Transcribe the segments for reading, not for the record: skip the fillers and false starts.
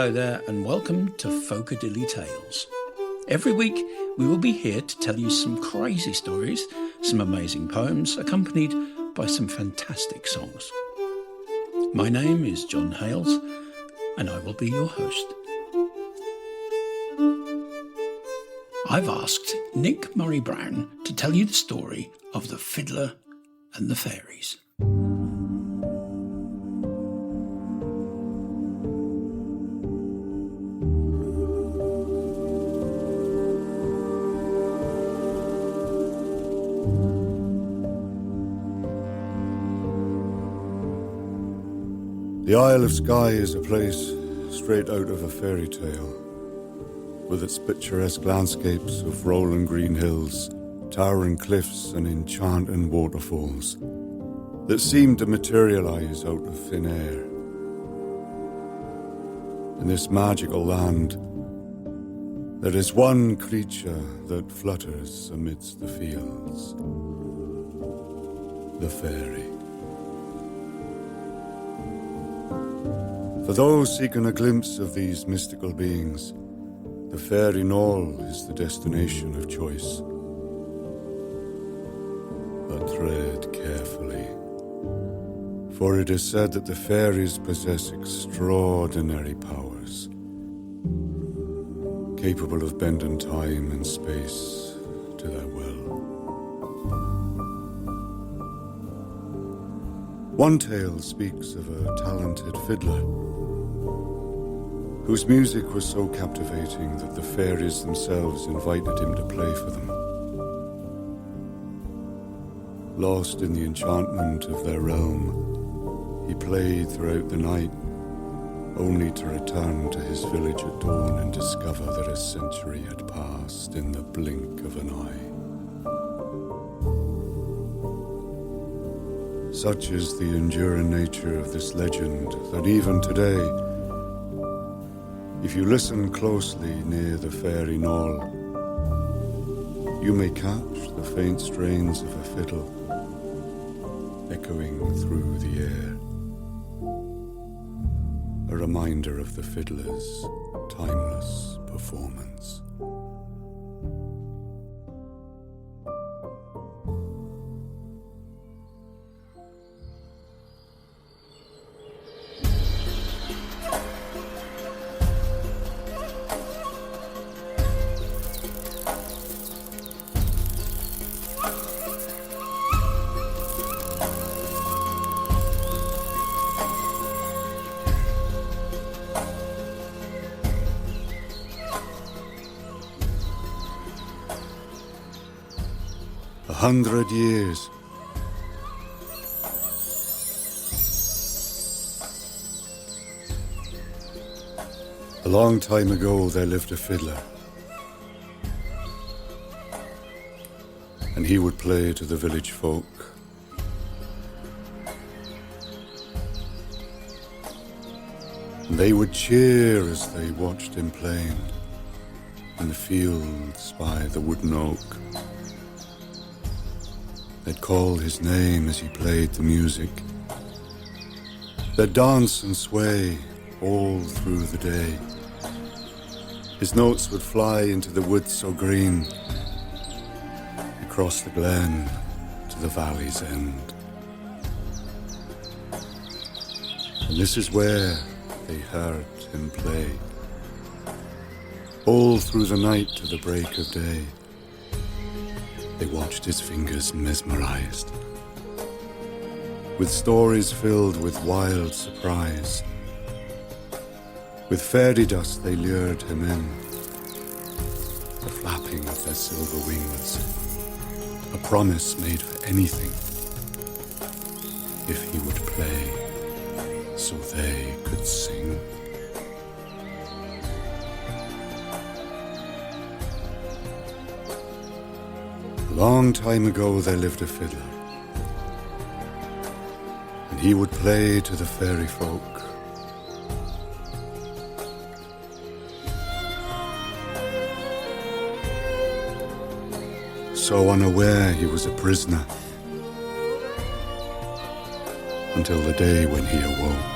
Hello there and welcome to Folk-a-Dilly Tales. Every week we will be here to tell you some crazy stories, some amazing poems accompanied by some fantastic songs. My name is John Hales and I will be your host. I've asked Nick Murray-Brown to tell you the story of the Fiddler and the Fairies. The Isle of Skye is a place straight out of a fairy tale, with its picturesque landscapes of rolling green hills, towering cliffs and enchanting waterfalls that seem to materialize out of thin air. In this magical land, there is one creature that flutters amidst the fields, the fairy. For those seeking a glimpse of these mystical beings, the Fairy Knoll is the destination of choice. But tread carefully, for it is said that the fairies possess extraordinary powers, capable of bending time and space to their will. One tale speaks of a talented fiddler whose music was so captivating that the fairies themselves invited him to play for them. Lost in the enchantment of their realm, he played throughout the night, only to return to his village at dawn and discover that a century had passed in the blink of an eye. Such is the enduring nature of this legend that even today, if you listen closely near the Fairy Knoll, you may catch the faint strains of a fiddle echoing through the air, a reminder of the fiddler's timeless performance. A 100 years. A long time ago there lived a fiddler, and he would play to the village folk. And they would cheer as they watched him playing in the fields by the wooden oak. They'd call his name as he played the music. They'd dance and sway all through the day. His notes would fly into the woods so green, across the glen to the valley's end. And this is where they heard him play, all through the night to the break of day. They watched his fingers mesmerized, with stories filled with wild surprise. With fairy dust they lured him in, the flapping of their silver wings, a promise made for anything, if he would play, so they could sing. A long time ago there lived a fiddler, and he would play to the fairy folk. So unaware he was a prisoner, until the day when he awoke.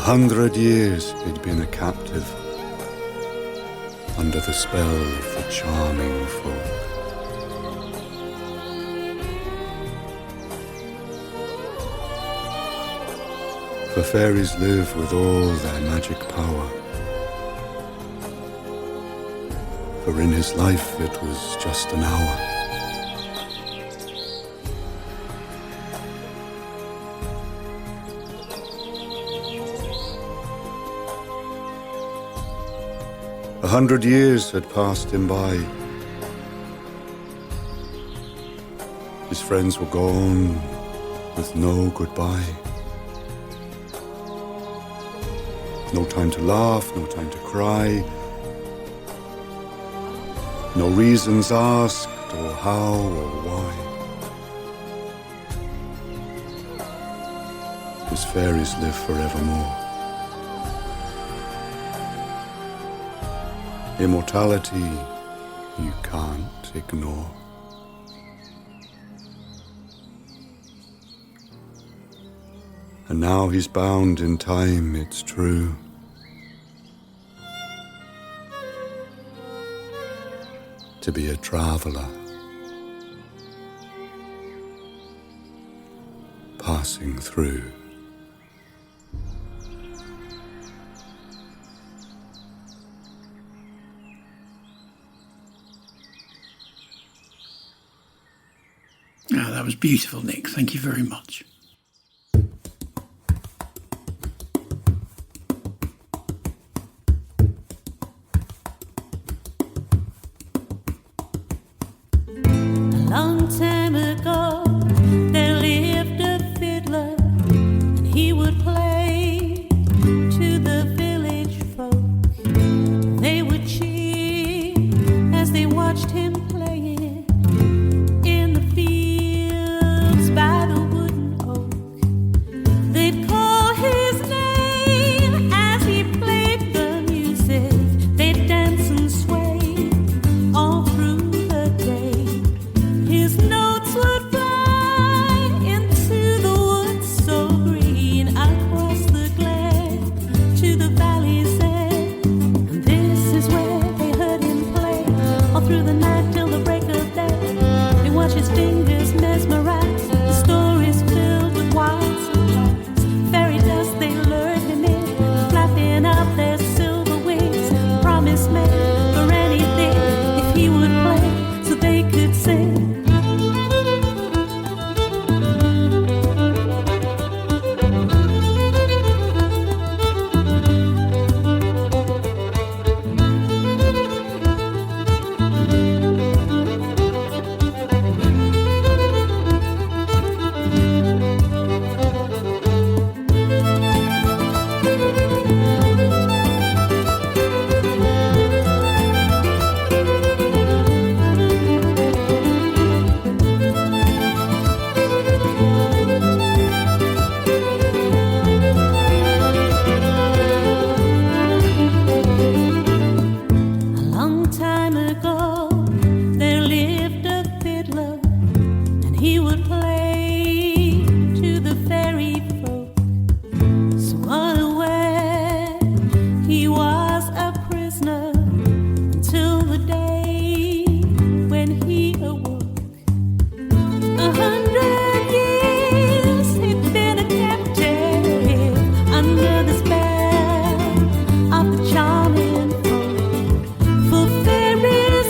100 years he'd been a captive under the spell of the charming folk. For fairies live with all their magic power. For in his life it was just an hour. A 100 years had passed him by. His friends were gone with no goodbye. No time to laugh, no time to cry. No reasons asked, or how, or why. 'Cause fairies live forevermore. Immortality you can't ignore. And now he's bound in time, it's true. To be a traveller, passing through. Ah, that was beautiful, Nick. Thank you very much. Long time ago, there lived a fiddler, and he would play to the village folk. They would cheer as they watched him playing in the fields by the wooden oak. They'd call his name as he played the music. They'd dance and sway all through the day. His notes would fly into the woods so green, across the glen to the valley's end. And this is where they heard him play, all through the night till the break of day. They watch his fingers mesmerize, the stories filled with wild surprise. Fairy dust they lured him in, flapping out their silver wings. Promise made for anything if he would play, so they could sing. Of the charming folk, for fairies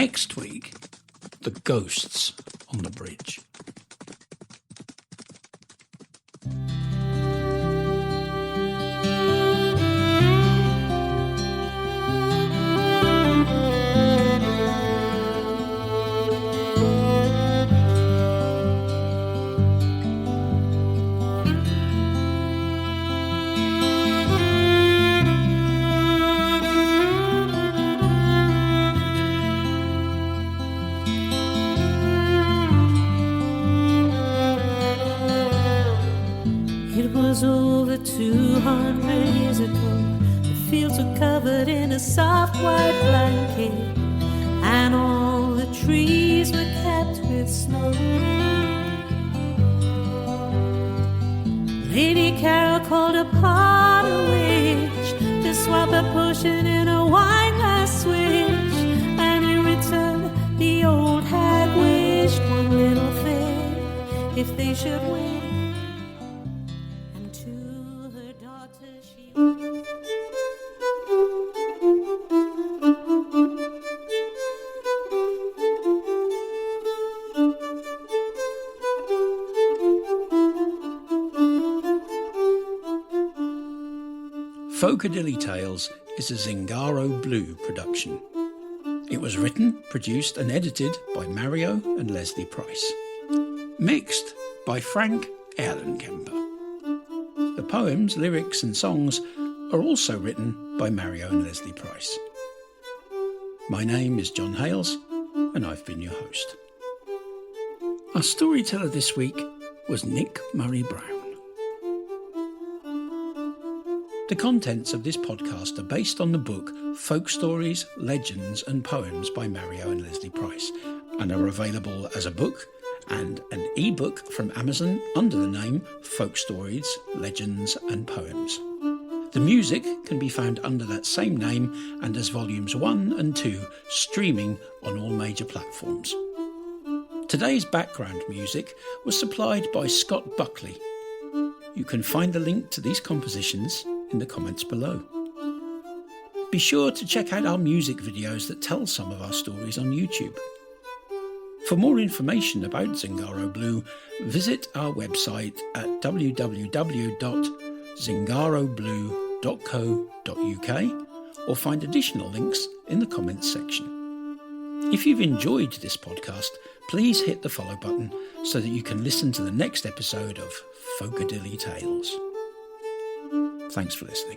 Next week, the ghosts on the bridge. It was over 200 years ago. The fields were covered in a soft white blanket, and all the trees were capped with snow. Lady Carol called upon a witch to swap a potion in a wine glass switch, and in return the old hag wished one little thing: if they should win. Folk-a-Dilly Tales is a Zingaro Blue production. It was written, produced and edited by Mario and Lesley Price. Mixed by Frank Erlenkämper. The poems, lyrics and songs are also written by Mario and Lesley Price. My name is John Hales and I've been your host. Our storyteller this week was Nick Murray Brown. The contents of this podcast are based on the book Folk Stories, Legends and Poems by Mario and Lesley Price, and are available as a book and an e-book from Amazon under the name Folk Stories, Legends and Poems. The music can be found under that same name and as volumes 1 and 2 streaming on all major platforms. Today's background music was supplied by Scott Buckley. You can find the link to these compositions in the comments below. Be sure to check out our music videos that tell some of our stories on YouTube. For more information about Zingaro Blue, visit our website at www.zingaroblue.co.uk or find additional links in the comments section. If you've enjoyed this podcast, please hit the follow button so that you can listen to the next episode of Folk-a-Dilly Tales. Thanks for listening.